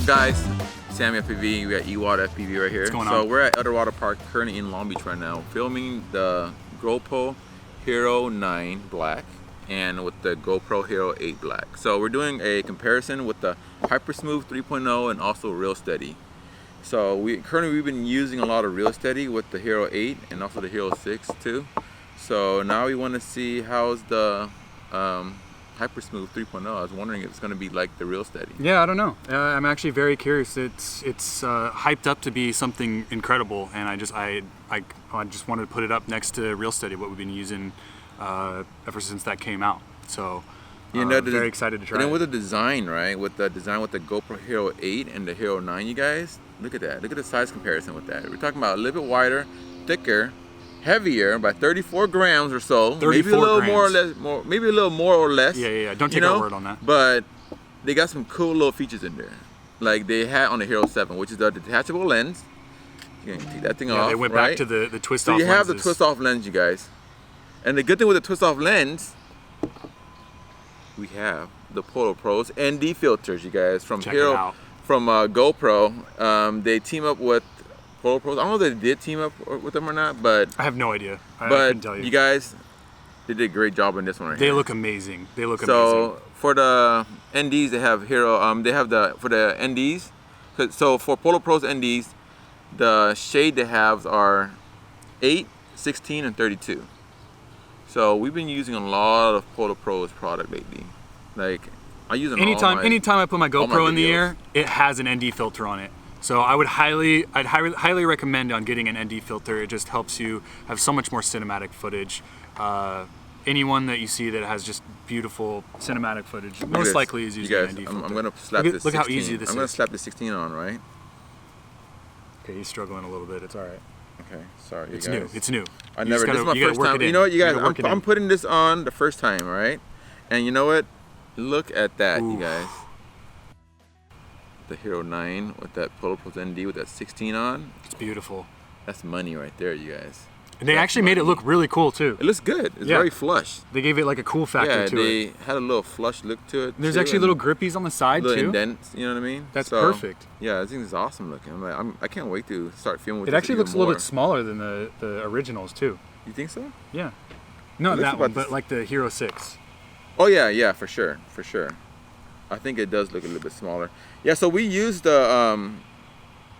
up, guys? Sammy FPV, we got Ewad FPV right here. What's going on? So we're at Outer Water Park, currently in Long Beach right now, filming the GoPro Hero 9 Black and with the GoPro Hero 8 Black. So we're doing a comparison with the HyperSmooth 3.0 and also ReelSteady. So we've been using a lot of ReelSteady with the Hero 8 and also the Hero 6 too. So now we want to see how's the HyperSmooth 3.0. I was wondering if it's going to be like the ReelSteady. Yeah, I don't know. I'm actually very curious. It's hyped up to be something incredible, and I just wanted to put it up next to ReelSteady, what we've been using ever since that came out. So very excited to try. And then it. with the design, right? With the design with the GoPro Hero 8 and the Hero 9, you guys, look at that. Look at the size comparison with that. We're talking about a little bit wider, thicker, heavier by 34 grams or so. Maybe a little more or less. Maybe a little more or less. Yeah. Don't take our word on that. But they got some cool little features in there, like they had on the Hero 7, which is the detachable lens. You can take that thing off. They went right? back to the twist off. So you have lenses. the twist off lens, you guys. And the good thing with the twist off lens, we have the Polo Pros ND filters, you guys, from Hero, from GoPro. They team up with Polo Pros. I don't know if they did team up with them or not, but I have no idea. I couldn't tell you. You guys, they did a great job on this one right here. They look amazing. They look amazing. So for the NDs, they have Hero. They have for the NDs. So for Polo Pros NDs, the shade they have are 8, 16, and 32. So we've been using a lot of Polo Pros product lately. Like I use them anytime I put my GoPro in the air, it has an ND filter on it. So I'd highly recommend on getting an ND filter. It just helps you have so much more cinematic footage. Anyone that you see that has just beautiful cinematic footage, most likely is using an ND filter. I'm gonna slap this 16. Look how easy this is. I'm gonna slap the 16 on, right? Okay, he's struggling a little bit. It's all right. Okay, sorry, you guys. New. It's new. This is my first time. You know what, you guys? I'm putting this on the first time, right? And you know what? Look at that, you guys. The Hero 9 with that Polo Pros ND with that 16 on. It's beautiful. That's money right there, you guys. And they actually made it look really cool too. It looks good. It's very flush. They gave it like a cool factor to it. Yeah, they had a little flush look to it. There's actually little grippies on the side little too. Indents, you know what I mean? That's perfect. Yeah, I think it's awesome looking. I can't wait to start filming with it. It actually looks a little bit smaller than the originals too. You think so? Yeah. Not that one, but like the Hero 6. Oh yeah, for sure. I think it does look a little bit smaller. Yeah, so we used the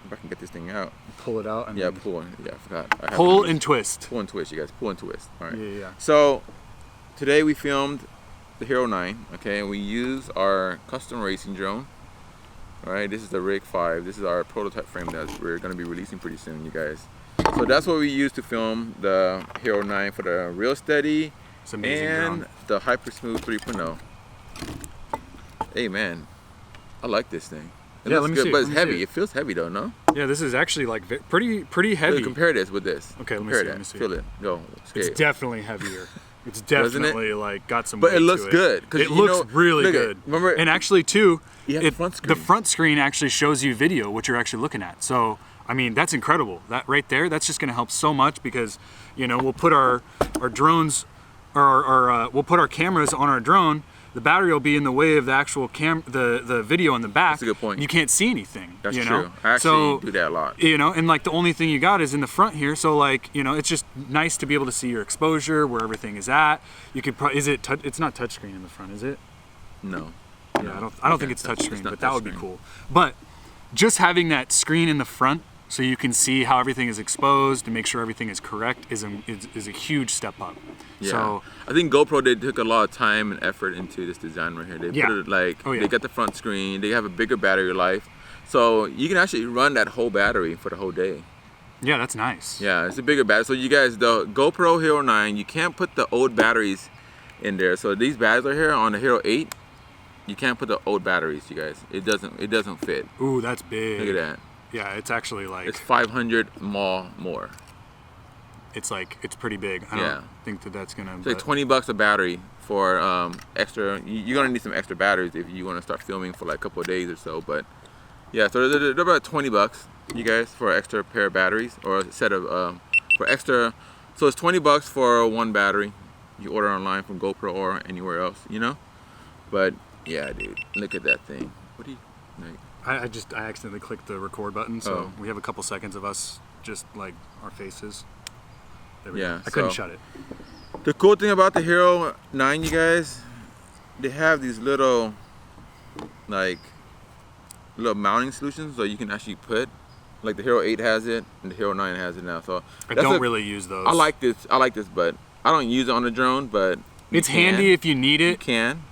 if I can get this thing out. Pull it out. And pull. Yeah, I forgot. Pull and twist. Pull and twist, you guys. Pull and twist. All right. Yeah. So today we filmed the Hero 9. Okay, and we use our custom racing drone. All right, this is the Rig 5. This is our prototype frame that we're going to be releasing pretty soon, you guys. So that's what we used to film the Hero 9 for the ReelSteady and the HyperSmooth 3.0. Hey man, I like this thing. It looks good, but it's heavy. It feels heavy though, no? Yeah, this is actually like pretty heavy. Look, compare this with this. Okay, let me see. Feel it. Go. Scale. It's definitely heavier. It's definitely like got some weight But it looks to it. good. It looks really good. Remember, and actually too, the front screen actually shows you video, what you're actually looking at. So I mean, that's incredible. That right there, that's just gonna help so much because we'll put our drones or we'll put our cameras on our drone. The battery will be in the way of the actual the video in the back. That's a good point. You can't see anything. That's true. I actually do that a lot. And like the only thing you got is in the front here. So like, it's just nice to be able to see your exposure, where everything is at. You could probably, it's not touchscreen in the front, is it? No. Yeah, I don't think it's touchscreen, but that would be cool. But just having that screen in the front so you can see how everything is exposed and make sure everything is correct is a huge step up. Yeah. So I think GoPro, they took a lot of time and effort into this design right here. They put it like, they got the front screen, they have a bigger battery life. So you can actually run that whole battery for the whole day. Yeah, that's nice. Yeah, it's a bigger battery. So you guys, the GoPro Hero 9, you can't put the old batteries in there. So these batteries are here on the Hero 8. You can't put the old batteries, you guys. It doesn't fit. Ooh, that's big. Look at that. Yeah, it's actually like... It's 500 mAh more. It's pretty big. I don't think that's gonna... It's like $20 a battery for extra... You're gonna need some extra batteries if you wanna start filming for like a couple of days or so, but... Yeah, so they're about $20, you guys, for an extra pair of batteries, or a set of... for extra... So it's $20 for one battery. You order online from GoPro or anywhere else, But, yeah, dude, look at that thing. What I accidentally clicked the record button, so we have a couple seconds of us just like our faces. There we go. I couldn't shut it. The cool thing about the Hero 9, you guys, they have these little mounting solutions, so you can actually put, like the Hero 8 has it and the Hero 9 has it now. So I don't really use those. I like this, but I don't use it on the drone, but it's handy if you need it. You can.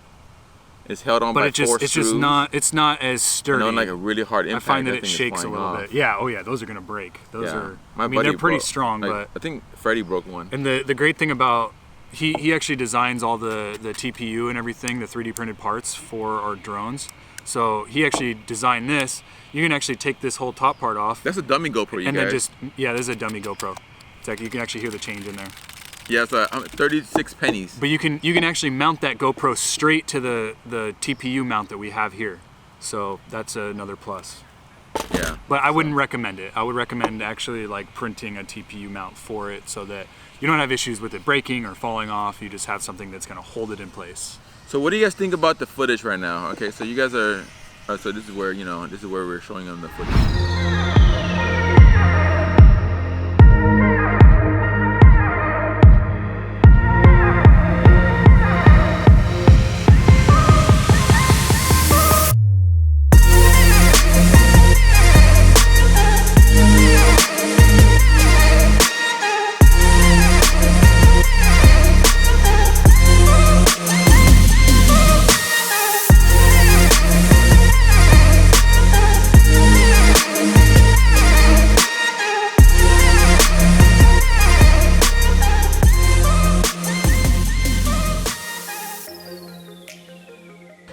It's held on by 4 screws. It's not as sturdy. And on like a really hard impact, I find that it shakes a little bit. Yeah, oh yeah, those are gonna break. Those are, they're pretty strong, but I think Freddie broke one. And the great thing about, he actually designs all the TPU and everything, the 3D printed parts for our drones. So he actually designed this. You can actually take this whole top part off. That's a dummy GoPro, you guys. This is a dummy GoPro. It's like you can actually hear the change in there. Yeah, it's 36 pennies. But you can actually mount that GoPro straight to the TPU mount that we have here. So that's another plus. Yeah. But I wouldn't recommend it. I would recommend actually like printing a TPU mount for it so that you don't have issues with it breaking or falling off. You just have something that's gonna hold it in place. So what do you guys think about the footage right now? Okay, so you guys are, so this is where we're showing them the footage.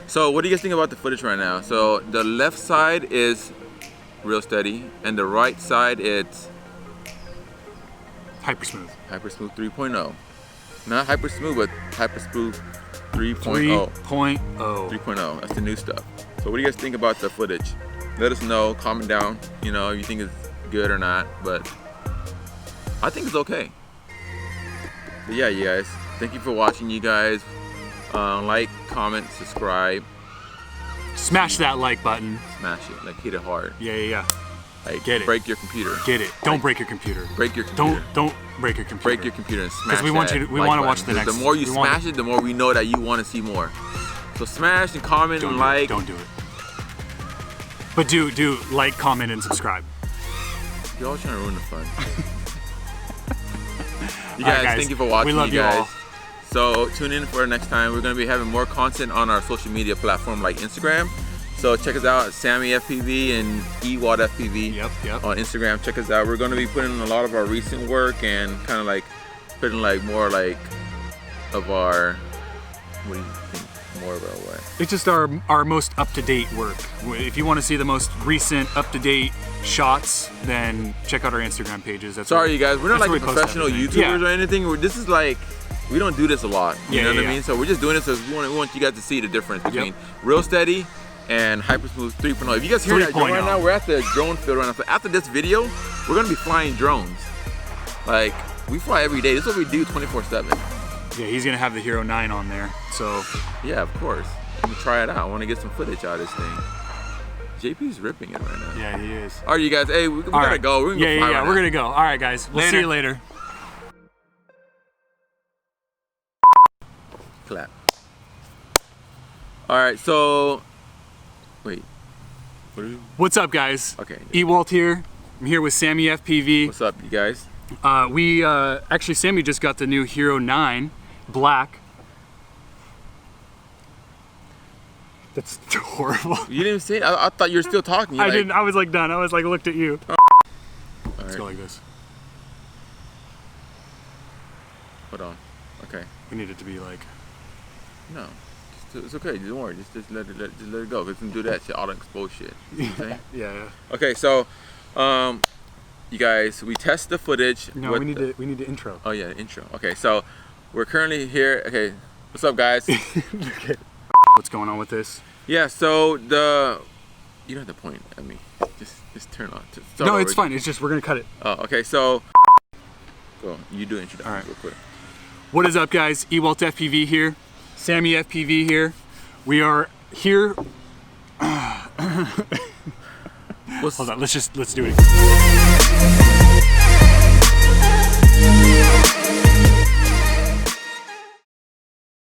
So what do you guys think about the footage right now? So the left side is ReelSteady, and the right side it's HyperSmooth. HyperSmooth 3.0. Not HyperSmooth, but HyperSmooth 3.0. 3.0. That's the new stuff. So what do you guys think about the footage? Let us know. Comment down. You know, if you think it's good or not. But I think it's okay. But yeah, you guys. Thank you for watching, you guys. Like, comment, subscribe. Smash that like button. Smash it, like hit it hard. Yeah. Like get it. Break your computer. Get it. Don't break your computer. Break your computer. Don't break your computer. Break your computer and smash. Because we want to watch the next. The more you smash it, the more we know that you want to see more. So smash and comment and like. Don't do it. But do like, comment, and subscribe. You're all trying to ruin the fun. You guys, guys, thank you for watching. We love you all. So tune in for next time. We're going to be having more content on our social media platform like Instagram. So check us out at Sammy FPV and Ewald FPV Yep. on Instagram. Check us out. We're going to be putting in a lot of our recent work and kind of like putting like more like of our, what do you think? More of our what? It's just our most up-to-date work. If you want to see the most recent up-to-date shots, then check out our Instagram pages. Sorry, you guys. We're not like professional YouTubers or anything. This is like, we don't do this a lot. You know what I mean? So we're just doing this because we want you guys to see the difference between ReelSteady and HyperSmooth 3.0. If you guys hear that drone right now, we're at the drone field right now. So after this video, we're gonna be flying drones. Like, we fly every day. This is what we do 24/7. Yeah, he's gonna have the Hero 9 on there. So yeah, of course. Let me try it out. I want to get some footage out of this thing. JP's ripping it right now. Yeah, he is. All right, you guys. Hey, we gotta go. We're gonna go fly right we're gonna go. All right, guys. We'll see you later. Clap. All right, so wait. What's up, guys? Okay. Ewald here. I'm here with Sammy FPV. What's up, you guys? Actually, Sammy just got the new Hero 9 Black. That's horrible. You didn't say it? I thought you were still talking. I didn't. I was like done. I was like looked at you. Let's go like this. Hold on. Okay. We need it to be like. No, it's okay. Don't worry. Just let it go. Cause do that shit. All the exposed shit. You know what I'm saying? Yeah. Okay, so, you guys, we test the footage. No, we need to intro. Oh yeah, intro. Okay, so we're currently here. Okay, what's up, guys? Okay. What's going on with this? Yeah. So you don't have to point at me. Just turn on. No, it's fine. It's just we're gonna cut it. Oh, okay. So, go. You do introduction real quick. What is up, guys? Ewald FPV here. Sammy FPV here. We are here. Hold on, let's do it again.